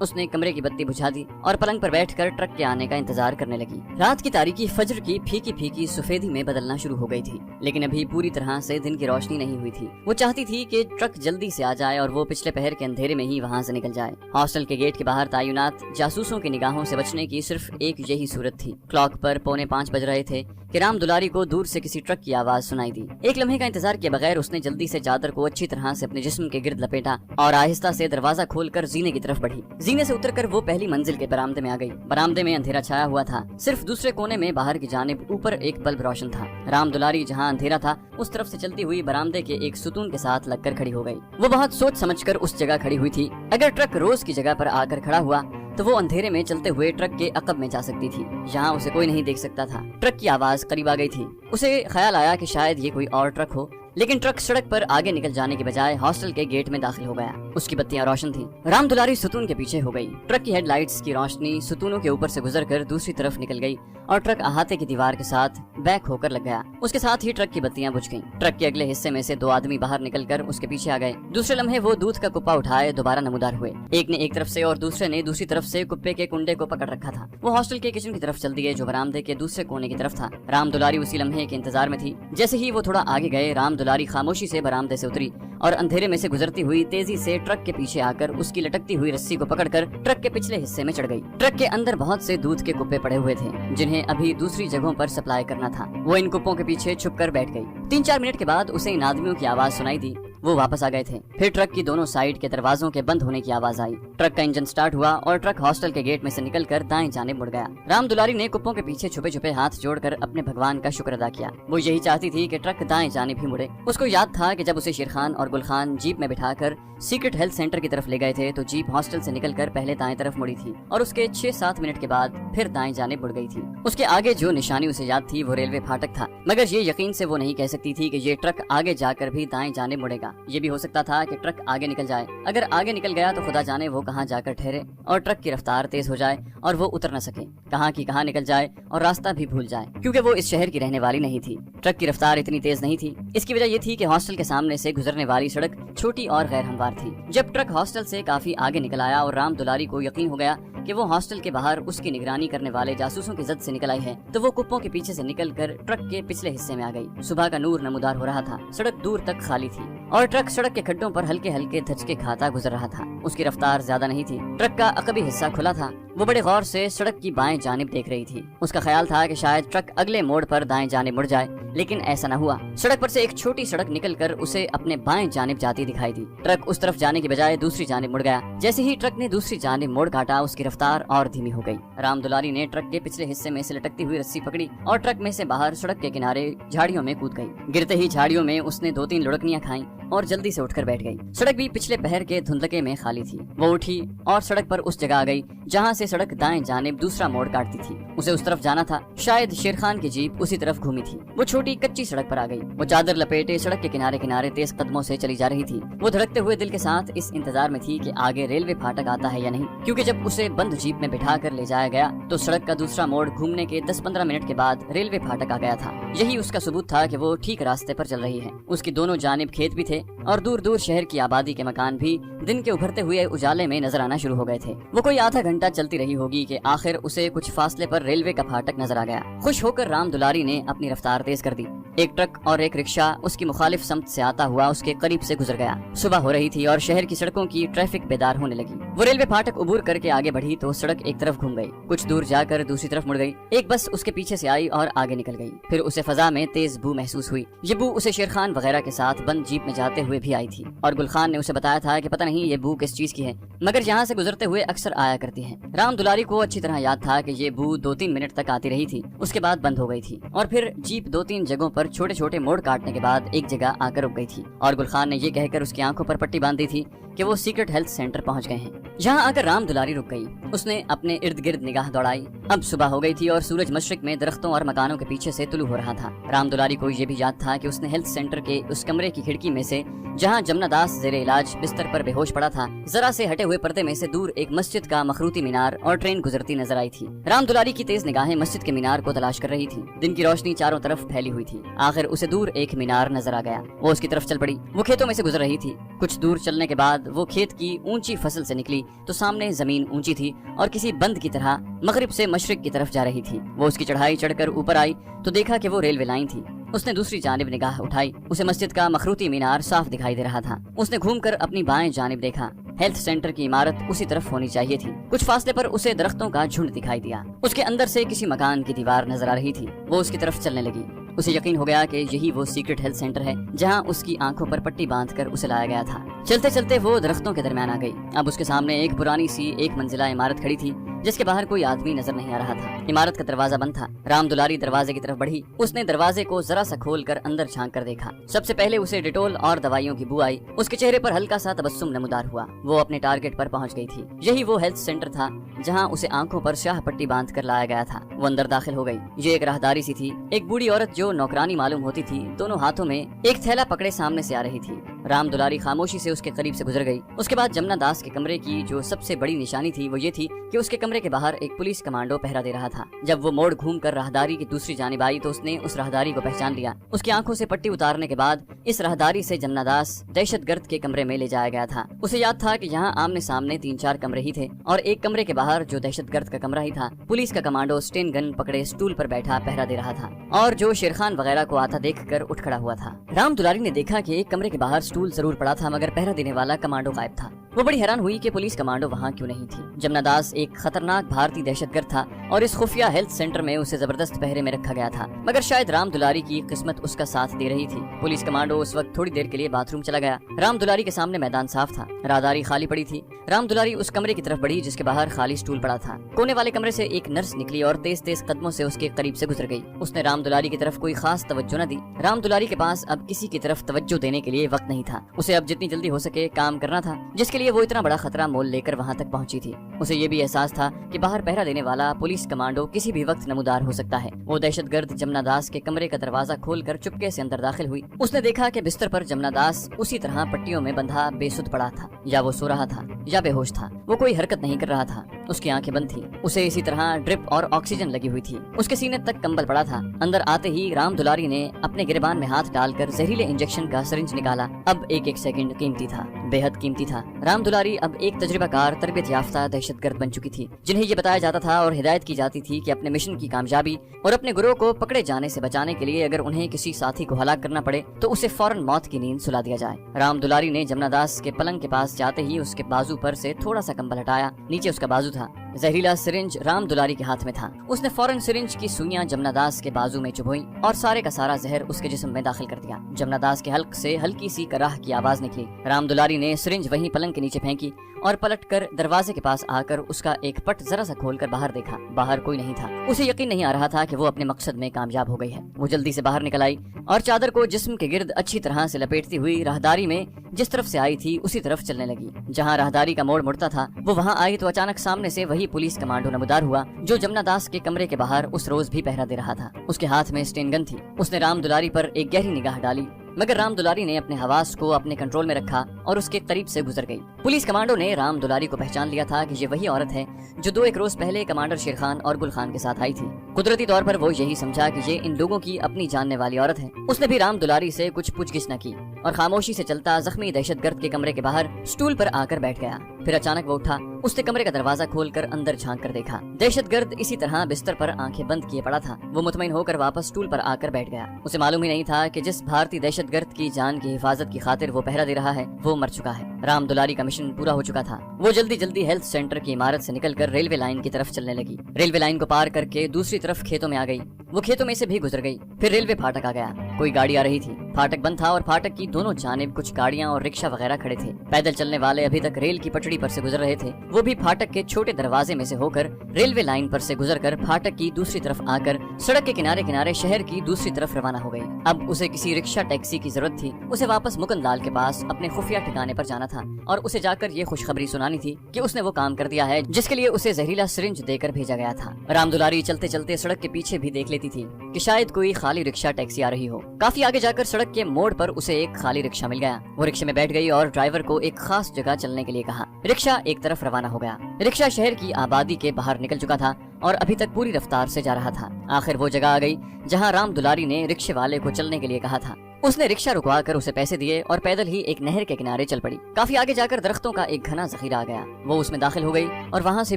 اس نے کمرے کی بتی بجھا دی اور پلنگ پر بیٹھ کر ٹرک کے آنے کا انتظار کرنے لگی۔ رات کی تاریکی فجر کی پھیکی پھیکی سفیدی میں بدلنا شروع ہو گئی تھی، لیکن ابھی پوری طرح سے دن کی روشنی نہیں ہوئی تھی۔ وہ چاہتی تھی کہ ٹرک جلدی سے آ جائے اور وہ پچھلے پہر کے اندھیرے میں ہی وہاں سے نکل جائے۔ ہاسٹل کے گیٹ کے باہر تعینات جاسوسوں کی نگاہوں سے بچنے کی صرف ایک یہی صورت تھی۔ کلاک پر 4:45 بج رہے تھے کہ رام دولاری کو دور سے کسی ٹرک کی آواز سنائی دی۔ ایک لمحے کا انتظار کیے بغیر اس نے جلدی سے چادر کو اچھی طرح سے اپنے جسم کے گرد لپیٹا اور آہستہ سے دروازہ کھول کر زینے کی طرف بڑھی۔ زینے سے اتر کر وہ پہلی منزل کے برآمدے میں آ گئی۔ برآمدے میں اندھیرا چھایا ہوا تھا، صرف دوسرے کونے میں باہر کی جانب اوپر ایک بلب روشن تھا۔ رام دولاری جہاں اندھیرا تھا اس طرف سے چلتی ہوئی برآمدے کے ایک ستون کے ساتھ لگ کر کھڑی ہو گئی۔ وہ بہت سوچ سمجھ کر اس جگہ کھڑی ہوئی تھی۔ اگر ٹرک روز کی جگہ پر آ کر کھڑا ہوا تو وہ اندھیرے میں چلتے ہوئے ٹرک کے عقب میں جا سکتی تھی، جہاں اسے کوئی نہیں دیکھ سکتا تھا۔ ٹرک کی آواز قریب آ گئی تھی۔ اسے خیال آیا کہ شاید یہ کوئی اور ٹرک ہو، لیکن ٹرک سڑک پر آگے نکل جانے کے بجائے ہاسٹل کے گیٹ میں داخل ہو گیا۔ اس کی بتیاں روشن تھیں۔ رام دولاری ستون کے پیچھے ہو گئی۔ ٹرک کی ہیڈ لائٹس کی روشنی ستونوں کے اوپر سے گزر کر دوسری طرف نکل گئی اور ٹرک احاطے کی دیوار کے ساتھ بیک ہو کر لگ گیا۔ اس کے ساتھ ہی ٹرک کی بتیاں بجھ گئیں۔ ٹرک کے اگلے حصے میں سے 2 آدمی باہر نکل کر اس کے پیچھے آ گئے۔ دوسرے لمحے وہ دودھ کا کپا اٹھائے دوبارہ نمودار ہوئے۔ ایک نے ایک طرف سے اور دوسرے نے دوسری طرف سے کپے کے کنڈے کو پکڑ رکھا تھا۔ وہ ہاسٹل کے کچن کی طرف چل دیے جو برآمدے کے دوسرے کونے کی طرف تھا۔ رام دولاری اسی لمحے کے انتظار میں تھی۔ جیسے ہی وہ تھوڑا آگے گئے، رام دولاری خاموشی سے برآمدے سے اتری اور اندھیرے میں سے گزرتی ہوئی تیزی سے ٹرک کے پیچھے آ کر اس کی لٹکتی ہوئی رسی کو پکڑ کر ٹرک کے پچھلے حصے میں چڑھ گئی۔ ٹرک کے اندر بہت سے دودھ کے کپے پڑے ہوئے تھے جنہیں ابھی دوسری جگہوں پر سپلائی کرنا تھا۔ وہ ان کپوں کے پیچھے چھپ کر بیٹھ گئی۔ 3-4 منٹ کے بعد اسے ان آدمیوں کی آواز سنائی دی۔ وہ واپس آ گئے تھے۔ پھر ٹرک کی دونوں سائیڈ کے دروازوں کے بند ہونے کی آواز آئی۔ ٹرک کا انجن سٹارٹ ہوا اور ٹرک ہاسٹل کے گیٹ میں سے نکل کر دائیں جانب مڑ گیا۔ رام دولاری نے کپوں کے پیچھے چھپے چھپے ہاتھ جوڑ کر اپنے بھگوان کا شکر ادا کیا۔ وہ یہی چاہتی تھی کہ ٹرک دائیں جانب ہی مڑے۔ اس کو یاد تھا کہ جب اسے شیر خان اور گل خان جیپ میں بٹھا کر سیکرٹ ہیلتھ سینٹر کی طرف لے گئے تھے تو جیپ ہاسٹل سے نکل کر پہلے دائیں طرف مڑی تھی اور اس کے 6-7 منٹ کے بعد پھر دائیں جانب مڑ گئی تھی۔ اس کے آگے جو نشانی اسے یاد تھی وہ ریلوے پھاٹک تھا، مگر یہ یقین سے وہ نہیں کہہ سکتی تھی کہ یہ ٹرک آگے جا کر بھی دائیں جانب مڑے گا۔ یہ بھی ہو سکتا تھا کہ ٹرک آگے نکل جائے۔ اگر آگے نکل گیا تو خدا جانے وہ کہاں جا کر ٹھہرے اور ٹرک کی رفتار تیز ہو جائے اور وہ اتر نہ سکے، کہاں کی کہاں نکل جائے اور راستہ بھی بھول جائے، کیونکہ وہ اس شہر کی رہنے والی نہیں تھی۔ ٹرک کی رفتار اتنی تیز نہیں تھی۔ اس کی وجہ یہ تھی کہ ہاسٹل کے سامنے سے گزرنے والی سڑک چھوٹی اور غیر ہموار تھی۔ جب ٹرک ہاسٹل سے کافی آگے نکل آیا اور رام دولاری کو یقین ہو گیا کہ وہ ہاسٹل کے باہر اس کی نگرانی کرنے والے جاسوسوں کی زد سے نکل آئی ہے، تو وہ کپوں کے پیچھے سے نکل کر ٹرک کے پچھلے حصے میں آ گئی۔ صبح کا نور نمودار ہو رہا تھا، سڑک دور تک خالی تھی اور ٹرک سڑک کے کھڈوں پر ہلکے ہلکے دھچکے کھاتا گزر رہا تھا۔ اس کی رفتار زیادہ نہیں تھی۔ ٹرک کا عقبی حصہ کھلا تھا۔ وہ بڑے غور سے سڑک کی بائیں جانب دیکھ رہی تھی۔ اس کا خیال تھا کہ شاید ٹرک اگلے موڑ پر دائیں جانب مڑ جائے، لیکن ایسا نہ ہوا۔ سڑک پر سے ایک چھوٹی سڑک نکل کر اسے اپنے بائیں جانب جاتی دکھائی دی۔ ٹرک اس طرف جانے کے بجائے دوسری جانب مڑ گیا۔ جیسے ہی ٹرک نے دوسری جانب موڑ کاٹا اس کی رفتار اور دھیمی ہو گئی۔ رام دولاری نے ٹرک کے پچھلے حصے میں سے لٹکتی ہوئی رسی پکڑی اور ٹرک میں سے باہر سڑک کے کنارے جھاڑیوں میں کود گئی۔ گرتے ہی جھاڑیوں میں اس نے 2-3 لڑکنیاں کھائیں اور جلدی سے اٹھ کر بیٹھ گئی۔ سڑک بھی پچھلے پہر کے دھندلکے میں خالی تھی۔ وہ اٹھی اور سڑک پر اس جگہ آ گئی جہاں سے سڑک دائیں جانب دوسرا موڑ کاٹتی تھی۔ اسے اس طرف جانا تھا، شاید شیر خان کی جیپ اسی طرف گھومی تھی۔ وہ چھوٹی کچی سڑک پر آ گئی۔ وہ چادر لپیٹے سڑک کے کنارے کنارے تیز قدموں سے چلی جا رہی تھی۔ وہ دھڑکتے ہوئے دل کے ساتھ اس انتظار میں تھی کہ آگے ریلوے پھاٹک آتا ہے یا نہیں، کیونکہ جب اسے بند جیپ میں بٹھا کر لے جایا گیا تو سڑک کا دوسرا موڑ گھومنے کے 10-15 منٹ کے بعد ریلوے پھاٹک آ گیا تھا۔ یہی اس کا ثبوت تھا کہ وہ ٹھیک راستے پر چل رہی ہے۔ اس کی دونوں جانب کھیت بھی تھے اور دور دور شہر کی آبادی کے مکان بھی دن کے ابھرتے ہوئے اجالے میں نظر آنا شروع ہو گئے تھے۔ وہ کوئی آدھا گھنٹہ چلتی رہی ہوگی کہ آخر اسے کچھ فاصلے پر ریلوے کا پھاٹک نظر آ گیا۔ خوش ہو کر رام دولاری نے اپنی رفتار تیز کر دی۔ ایک ٹرک اور ایک رکشہ اس کی مخالف سمت سے آتا ہوا اس کے قریب سے گزر گیا۔ صبح ہو رہی تھی اور شہر کی سڑکوں کی ٹریفک بیدار ہونے لگی۔ وہ ریلوے پھاٹک عبور کر کے آگے بڑھی تو سڑک ایک طرف گھوم گئی، کچھ دور جا کر دوسری طرف مڑ گئی۔ ایک بس اس کے پیچھے سے آئی اور آگے نکل گئی۔ پھر اسے فضا میں تیز بو محسوس ہوئی۔ یہ بو اسے شیر خان وغیرہ کے ساتھ بند جیپ میں جاتے ہوئے بھی آئی تھی اور گل خان نے اسے بتایا تھا کہ پتہ نہیں یہ بو کس چیز کی ہے، مگر یہاں سے گزرتے ہوئے اکثر آیا کرتی ہے۔ رام دولاری کو اچھی طرح یاد تھا کہ یہ بو 2-3 منٹ تک آتی رہی تھی، اس کے بعد بند ہو گئی تھی اور پھر جیپ 2-3 جگہوں پر چھوٹے چھوٹے موڑ کاٹنے کے بعد ایک جگہ آ کر رک گئی تھی اور گل خان نے یہ کہہ کر اس کی آنکھوں پر پٹی باندھی تھی کہ وہ سیکرٹ ہیلتھ سینٹر پہنچ گئے ہیں۔ یہاں آ کر رام دولاری رک گئی۔ اس نے اپنے ارد گرد نگاہ دوڑائی۔ اب صبح ہو گئی تھی اور سورج مشرق میں درختوں اور مکانوں کے پیچھے سے طلوع ہو رہا تھا۔ رام دولاری کو یہ بھی یاد تھا کہ اس نے ہیلتھ سینٹر کے اس کمرے کی کھڑکی میں سے جہاں جمنا داس زیر علاج بستر پر بے ہوش پڑا تھا، ذرا سے ہٹے ہوئے پردے میں سے دور ایک مسجد کا مخروطی مینار اور ٹرین گزرتی نظر آئی تھی۔ رام دولاری کی تیز نگاہیں مسجد کے مینار کو تلاش کر رہی تھی۔ دن کی روشنی چاروں طرف پھیلی ہوئی تھی۔ آخر اسے دور ایک مینار نظر آ گیا، وہ اس کی طرف چل پڑی۔ وہ کھیتوں میں سے گزر رہی تھی۔ کچھ دور چلنے کے بعد وہ کھیت کی اونچی فصل سے نکلی تو سامنے زمین اونچی تھی اور کسی بند کی طرح مغرب سے مشرق کی طرف جا رہی تھی۔ وہ اس کی چڑھائی چڑھ کر اوپر آئی تو دیکھا کہ وہ ریلوے لائن تھی۔ اس نے دوسری جانب نگاہ اٹھائی، اسے مسجد کا مخروطی مینار صاف دکھائی دے رہا تھا۔ اس نے گھوم کر اپنی بائیں جانب دیکھا، ہیلتھ سینٹر کی عمارت اسی طرف ہونی چاہیے تھی۔ کچھ فاصلے پر اسے درختوں کا جھنڈ دکھائی دیا، اس کے اندر سے کسی مکان کی دیوار نظر آ رہی تھی۔ وہ اس کی طرف چلنے لگی، اسے یقین ہو گیا کہ یہی وہ سیکرٹ ہیلتھ سینٹر ہے جہاں اس کی آنکھوں پر پٹی باندھ کر اسے لایا گیا تھا۔ چلتے چلتے وہ درختوں کے درمیان آ گئی۔ اب اس کے سامنے ایک پرانی سی ایک منزلہ عمارت کھڑی تھی جس کے باہر کوئی آدمی نظر نہیں آ رہا تھا۔ عمارت کا دروازہ بند تھا۔ رام دلاری دروازے کی طرف بڑھی، اس نے دروازے کو ذرا سا کھول کر اندر جھانک کر دیکھا۔ سب سے پہلے اسے ڈیٹول اور دوائیوں کی بو آئی، اس کے چہرے پر ہلکا سا تبسم نمودار ہوا۔ وہ اپنے ٹارگٹ پر پہنچ گئی تھی، یہی وہ ہیلتھ سینٹر تھا جہاں اسے آنکھوں پر سیاہ پٹی باندھ کر لایا گیا تھا۔ وہ اندر داخل ہو گئی۔ یہ ایک راہداری سی تھی، ایک بوڑھی عورت جو نوکرانی معلوم ہوتی تھی دونوں ہاتھوں میں ایک تھیلا پکڑے سامنے سے آ رہی تھی۔ رام دلاری خاموشی سے اس کے قریب سے گزر گئی۔ اس کے بعد جمنا داس کے کمرے کی جو سب سے بڑی نشانی تھی وہ یہ تھی کہ اس کے کمرے کے باہر ایک پولیس کمانڈو پہرا دے رہا تھا۔ جب وہ موڑ گھوم کر راہداری کی دوسری جانب آئی تو اس نے اس راہداری کو پہچان لیا۔ اس کی آنکھوں سے پٹی اتارنے کے بعد اس راہداری سے جمنا داس دہشت گرد کے کمرے میں لے جایا گیا تھا۔ اسے یاد تھا کہ یہاں آمنے سامنے 3-4 کمرے ہی تھے اور ایک کمرے کے باہر جو دہشت گرد کا کمرہ ہی تھا، پولیس کا کمانڈو اسٹین گن پکڑے سٹول پر بیٹھا پہرا دے رہا تھا اور جو شیرخان وغیرہ کو آتا دیکھ کر اٹھ کھڑا ہوا تھا۔ رام دلاری نے دیکھا کہ ایک کمرے کے باہر سٹول ضرور پڑا تھا مگر پہرا دینے والا کمانڈو غائب تھا۔ وہ بڑی حیران ہوئی کہ پولیس کمانڈو وہاں کیوں نہیں تھی۔ جمنا داس ایک خطرناک بھارتی دہشت گرد تھا اور اس خفیہ ہیلتھ سینٹر میں اسے زبردست پہرے میں رکھا گیا تھا، مگر شاید رام دلاری کی قسمت اس کا ساتھ دے رہی تھی۔ پولیس کمانڈو اس وقت تھوڑی دیر کے لیے باتھ روم چلا گیا۔ رام دلاری کے سامنے میدان صاف تھا، راہداری خالی پڑی تھی۔ رام دلاری اس کمرے کی طرف بڑھی جس کے باہر خالی سٹول پڑا تھا۔ کونے والے کمرے سے ایک نرس نکلی اور تیز تیز قدموں سے اس کے قریب سے گزر گئی۔ اس نے رام دلاری کی طرف کوئی خاص توجہ نہ دی۔ رام دلاری کے پاس اب کسی کی طرف توجہ دینے کے لیے وقت نہیں تھا۔ اسے اب جتنی جلدی ہو سکے کام کرنا تھا جس کے لیے وہ اتنا بڑا خطرہ مول لے کر وہاں تک پہنچی تھی۔ اسے یہ بھی احساس تھا کہ باہر پہرا دینے والا پولیس کمانڈو کسی بھی وقت نمودار ہو سکتا ہے۔ وہ دہشت گرد جمنا داس کے کمرے کا دروازہ کھول کر چپکے سے اندر داخل ہوئی۔ اس نے دیکھا کہ بستر پر جمنا داس اسی طرح پٹیوں میں بندھا بے سدھ پڑا تھا، یا وہ سو رہا تھا یا بے ہوش تھا۔ وہ کوئی حرکت نہیں کر رہا تھا، اس کی آنکھیں بند تھی۔ اسے اسی طرح ڈرپ اور آکسیجن لگی ہوئی تھی۔ اس کے سینے تک کمبل پڑا تھا۔ اندر آتے ہی رام دلاری نے اپنے گریبان میں ہاتھ ڈال کر زہریلے انجیکشن کا سرنج نکالا۔ اب ایک ایک سیکنڈ قیمتی تھا، بے حد قیمتی تھا۔ رام دلاری اب ایک تجربہ کار تربیت یافتہ دہشت گرد بن چکی تھی، جنہیں یہ بتایا جاتا تھا اور ہدایت کی جاتی تھی کہ اپنے مشن کی کامیابی اور اپنے گروہ کو پکڑے جانے سے بچانے کے لیے اگر انہیں کسی ساتھی کو ہلاک کرنا پڑے تو اسے فوراً موت کی نیند سلا دیا جائے۔ رام دلاری نے جمنا داس کے پلنگ کے پاس جاتے ہی اس کے بازو پر سے تھوڑا سا کمبل ہٹایا، نیچے اس کا بازو تھا۔ زہریلا سرنج رام دلاری کے ہاتھ میں تھا۔ اس نے فوراً سرنج کی سوئیاں جمنا داس کے بازو میں چبھوئیں اور سارے کا سارا زہر اس کے جسم میں داخل کر دیا۔ جمنا داس کے حلق سے ہلکی سی کراہ کی آواز نکلی۔ رام دلاری نے سرنج وہیں پلنگ کے نیچے پھینکی اور پلٹ کر دروازے کے پاس آ کر اس کا ایک پٹ ذرا سا کھول کر باہر دیکھا۔ باہر کوئی نہیں تھا۔ اسے یقین نہیں آ رہا تھا کہ وہ اپنے مقصد میں کامیاب ہو گئی ہے۔ وہ جلدی سے باہر نکل آئی اور چادر کو جسم کے گرد اچھی طرح سے لپیٹتی ہوئی راہداری میں جس طرف سے آئی تھی اسی طرف چلنے لگی۔ جہاں راہداری کا موڑ مڑتا تھا وہ وہاں آئی تو اچانک سامنے سے وہی پولیس کمانڈو نمودار ہوا جو جمنا داس کے کمرے کے باہر اس روز بھی پہرا دے رہا تھا۔ اس کے ہاتھ میں اسٹین گن تھی۔ اس نے رام دلاری پر ایک گہری نگاہ ڈالی مگر رام دلاری نے اپنے حواس کو اپنے کنٹرول میں رکھا اور اس کے قریب سے گزر گئی۔ پولیس کمانڈو نے رام دلاری کو پہچان لیا تھا کہ یہ وہی عورت ہے جو 2-1 روز پہلے کمانڈر شیرخان اور گل خان کے ساتھ آئی تھی۔ قدرتی طور پر وہ یہی سمجھا کہ یہ ان لوگوں کی اپنی جاننے والی عورت ہے۔ اس نے بھی رام دلاری سے کچھ پوچھ گچھ نہ کی اور خاموشی سے چلتا زخمی دہشت گرد کے کمرے کے باہر سٹول پر آ کر بیٹھ گیا۔ پھر اچانک وہ اٹھا۔ اس نے کمرے کا دروازہ کھول کر اندر جھانک کر دیکھا۔ دہشت گرد اسی طرح بستر پر آنکھیں بند کیے پڑا تھا۔ وہ مطمئن ہو کر واپس سٹول پر آ کر بیٹھ گیا۔ اسے معلوم ہی نہیں تھا کہ جس بھارتی دہشت گرد کی جان کی حفاظت کی خاطر وہ پہرا دے رہا ہے وہ مر چکا ہے۔ رام دلاری کا مشن پورا ہو چکا تھا۔ وہ جلدی جلدی ہیلتھ سینٹر کی عمارت سے نکل کر ریلوے لائن کی طرف چلنے لگی۔ ریلوے لائن کو پار کر کے دوسری طرف کھیتوں میں آ گئی۔ وہ کھیتوں میں سے بھی گزر گئی۔ پھر ریلوے پھاٹک آ گیا۔ کوئی گاڑی آ رہی تھی۔ پھاٹک بند تھا اور پھاٹک کی دونوں جانب کچھ گاڑیاں اور رکشا وغیرہ کھڑے تھے۔ پیدل چلنے والے ابھی تک ریل کی پٹڑی پر سے گزر رہے تھے۔ وہ بھی پھاٹک کے چھوٹے دروازے میں سے ہو کر ریلوے لائن پر سے گزر کر پھاٹک کی دوسری طرف آ کر سڑک کے کنارے کنارے شہر کی دوسری طرف روانہ ہو گئی۔ اب اسے کسی رکشا ٹیکسی کی ضرورت تھی۔ اسے واپس مکن لال کے پاس اپنے خفیہ ٹھکانے پر جانا تھا اور اسے جا کر یہ خوشخبری سنانی تھی کہ اس نے وہ کام کر دیا ہے جس کے لیے اسے زہریلا سرنج دے کر بھیجا گیا تھا۔ رام دلاری چلتے چلتے سڑک کے پیچھے بھی دیکھ لیتی تھی کہ شاید کوئی خالی رکشا ٹیکسی آ رہی ہو۔ کافی آگے جا کر سڑک کے موڑ پر اسے ایک خالی رکشا مل گیا۔ وہ رکشے میں بیٹھ گئی اور ڈرائیور کو ایک خاص جگہ چلنے کے لیے کہا۔ رکشا ایک طرف روانہ روانہ ہو گیا۔ رکشہ شہر کی آبادی کے باہر نکل چکا تھا اور ابھی تک پوری رفتار سے جا رہا تھا۔ آخر وہ جگہ آ گئی جہاں رام دلاری نے رکشے والے کو چلنے کے لیے کہا تھا۔ اس نے رکشہ رکوا کر اسے پیسے دیے اور پیدل ہی ایک نہر کے کنارے چل پڑی۔ کافی آگے جا کر درختوں کا ایک گھنا ذخیرہ آ گیا۔ وہ اس میں داخل ہو گئی اور وہاں سے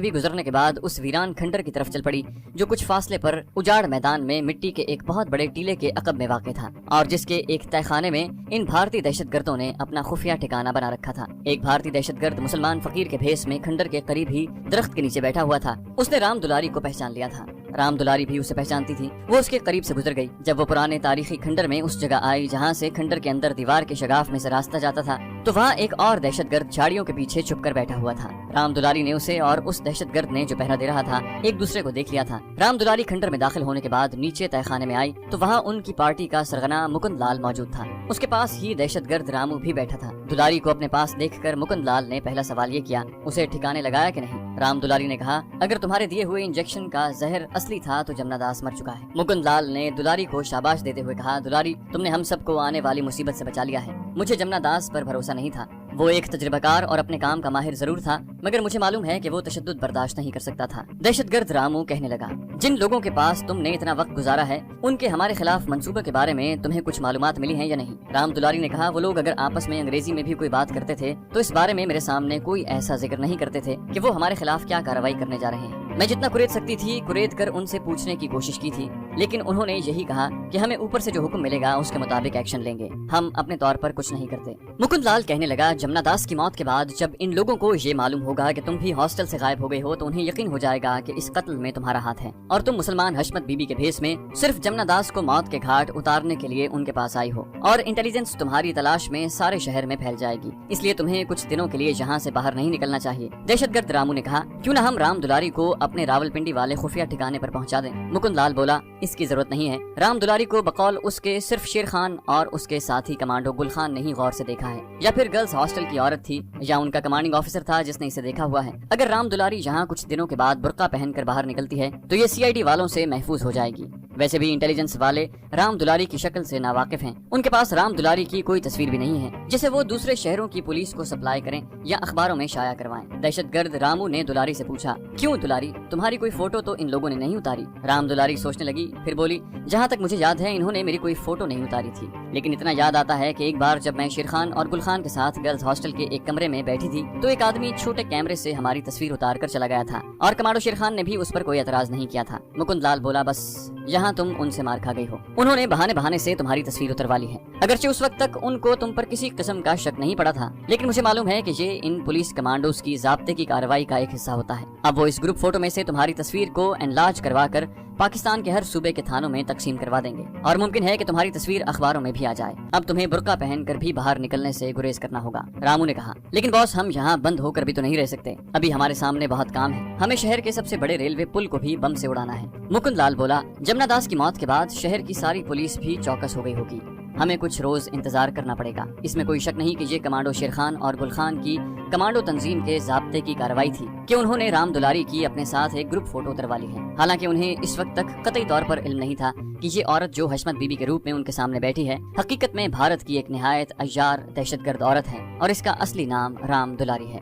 بھی گزرنے کے بعد اس ویران کھنڈر کی طرف چل پڑی جو کچھ فاصلے پر اجاڑ میدان میں مٹی کے ایک بہت بڑے ٹیلے کے عقب میں واقع تھا، اور جس کے ایک تہہ خانے میں ان بھارتی دہشت گردوں نے اپنا خفیہ ٹھکانہ بنا رکھا تھا۔ ایک بھارتی دہشت گرد مسلمان فقیر کے بھیس میں کھنڈر کے قریب ہی درخت کے نیچے بیٹھا ہوا تھا۔ اس نے رام دلاری کو پہچان لیا تھا۔ رام دلاری بھی اسے پہچانتی تھی۔ وہ اس کے قریب سے گزر گئی۔ جب وہ پرانے تاریخی کھنڈر میں اس جگہ آئی جہاں سے کھنڈر کے اندر دیوار کے شگاف میں سے راستہ جاتا تھا، تو وہاں ایک اور دہشت گرد جھاڑیوں کے پیچھے چھپ کر بیٹھا ہوا تھا۔ رام دلاری نے اسے اور اس دہشت گرد نے جو پہرا دے رہا تھا ایک دوسرے کو دیکھ لیا تھا۔ رام دلاری کھنڈر میں داخل ہونے کے بعد نیچے تہہ خانے میں آئی تو وہاں ان کی پارٹی کا سرغنہ مکند لال موجود تھا۔ اس کے پاس ہی دہشت گرد رامو بھی بیٹھا تھا۔ دلاری کو اپنے پاس دیکھ کر مکند لال نے پہلا سوال یہ کیا، اسے ٹھکانے لگایا کہ نہیں؟ رام دلاری نے کہا، اگر تمہارے دیے ہوئے انجیکشن کا زہر اصلی تھا تو جمنا داس مر چکا ہے۔ مکند لال نے دلاری کو شاباش دیتے ہوئے کہا، دلاری تم نے ہم سب کو آنے والی مصیبت سے بچا لیا ہے۔ مجھے جمنا داس پر بھروسہ نہیں تھا۔ وہ ایک تجربہ کار اور اپنے کام کا ماہر ضرور تھا، مگر مجھے معلوم ہے کہ وہ تشدد برداشت نہیں کر سکتا تھا۔ دہشت گرد رامو کہنے لگا، جن لوگوں کے پاس تم نے اتنا وقت گزارا ہے ان کے ہمارے خلاف منصوبے کے بارے میں تمہیں کچھ معلومات ملی ہیں یا نہیں؟ رام دلاری نے کہا، وہ لوگ اگر آپس میں انگریزی میں بھی کوئی بات کرتے تھے تو اس بارے میں میرے سامنے کوئی ایسا ذکر نہیں کرتے تھے کہ وہ ہمارے خلاف کیا کارروائی کرنے جا رہے ہیں۔ میں جتنا کرید سکتی تھی کرید کر ان سے پوچھنے کی کوشش کی تھی، لیکن انہوں نے یہی کہا کہ ہمیں اوپر سے جو حکم ملے گا اس کے مطابق ایکشن لیں گے، ہم اپنے طور پر کچھ نہیں کرتے۔ مکند لال کہنے لگا، جمنا داس کی موت کے بعد جب ان لوگوں کو یہ معلوم ہوگا کہ تم بھی ہاسٹل سے غائب ہو گئے ہو تو انہیں یقین ہو جائے گا کہ اس قتل میں تمہارا ہاتھ ہے، اور تم مسلمان حشمت بی بی کے بھیس میں صرف جمنا داس کو موت کے گھاٹ اتارنے کے لیے ان کے پاس آئی ہو، اور انٹیلیجنس تمہاری تلاش میں سارے شہر میں پھیل جائے گی، اس لیے تمہیں کچھ دنوں کے لیے یہاں سے باہر نہیں نکلنا چاہیے۔ دہشت گرد رامو نے کہا، کیوں نہ ہم رام دلاری کو اپنے راول پنڈی والے خفیہ ٹھکانے پر پہنچا دیں؟ مکند لال بولا، اس کی ضرورت نہیں ہے۔ رام دلاری کو بقول اس کے صرف شیر خان اور اس کے ساتھی کمانڈو گل خان نے ہی غور سے دیکھا ہے، یا پھر گرلز ہاسٹل کی عورت تھی یا ان کا کمانڈنگ آفیسر تھا جس نے اسے دیکھا ہوا ہے۔ اگر رام دلاری یہاں کچھ دنوں کے بعد برقع پہن کر باہر نکلتی ہے تو یہ CID والوں سے محفوظ ہو جائے گی۔ ویسے بھی انٹیلیجنس والے رام دلاری کی شکل سے ناواقف ہیں، ان کے پاس رام دلاری کی کوئی تصویر بھی نہیں ہے جسے وہ دوسرے شہروں کی پولیس کو سپلائی کریں یا اخباروں میں شائع کروائیں۔ دہشت گرد رامو نے دلاری سے پوچھا، کیوں دلاری، تمہاری کوئی فوٹو تو ان لوگوں نے نہیں اتاری؟ رام دلاری سوچنے لگی، پھر بولی، جہاں تک مجھے یاد ہے انہوں نے میری کوئی فوٹو نہیں اتاری تھی، لیکن اتنا یاد آتا ہے کہ ایک بار جب میں شیر خان اور گل خان کے ساتھ گرلز ہاسٹل کے ایک کمرے میں بیٹھی تھی تو ایک آدمی چھوٹے کیمرے سے ہماری تصویر اتار کر چلا گیا تھا، اور کمانڈو شیر خان نے بھی اس پر کوئی اعتراض نہیں کیا تھا۔ مکند لال بولا، بس یہاں تم ان سے مار کھا گئی ہو، انہوں نے بہانے سے تمہاری تصویر اتروا لی ہے۔ اگرچہ اس وقت تک ان کو تم پر کسی قسم کا شک نہیں پڑا تھا، لیکن مجھے معلوم ہے کہ یہ ان پولیس کمانڈوز کی ضابطے کی کارروائی کا ایک حصہ ہوتا ہے۔ اب وہ اس گروپ فوٹو میں سے تمہاری تصویر کو انلارج کروا کر پاکستان کے ہر صوبے کے تھانوں میں تقسیم کروا دیں گے، اور ممکن ہے کہ تمہاری تصویر اخباروں میں بھی آ جائے۔ اب تمہیں برقع پہن کر بھی باہر نکلنے سے گریز کرنا ہوگا، رامو نے کہا۔ لیکن باس، ہم یہاں بند ہو کر بھی تو نہیں رہ سکتے، ابھی ہمارے سامنے بہت کام ہے، ہمیں شہر کے سب سے بڑے ریلوے پل کو بھی بم سے اڑانا ہے۔ مکند لال بولا، جمنا داس کی موت کے بعد شہر کی ساری پولیس بھی چوکس ہو گئی ہوگی، ہمیں کچھ روز انتظار کرنا پڑے گا۔ اس میں کوئی شک نہیں کہ یہ کمانڈو شیر خان اور گل خان کی کمانڈو تنظیم کے ضابطے کی کارروائی تھی کہ انہوں نے رام دلاری کی اپنے ساتھ ایک گروپ فوٹو اتروا لی ہے، حالانکہ انہیں اس وقت تک قطعی طور پر علم نہیں تھا کہ یہ عورت جو حشمت بی بی کے روپ میں ان کے سامنے بیٹھی ہے حقیقت میں بھارت کی ایک نہایت عیار دہشت گرد عورت ہے، اور اس کا اصلی نام رام دلاری ہے۔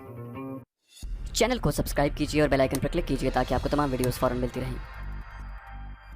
چینل کو سبسکرائب کیجیے اور بیل آئیکن پر کلک کیجیے تاکہ آپ کو تمام ویڈیوز فوراً ملتی رہیں۔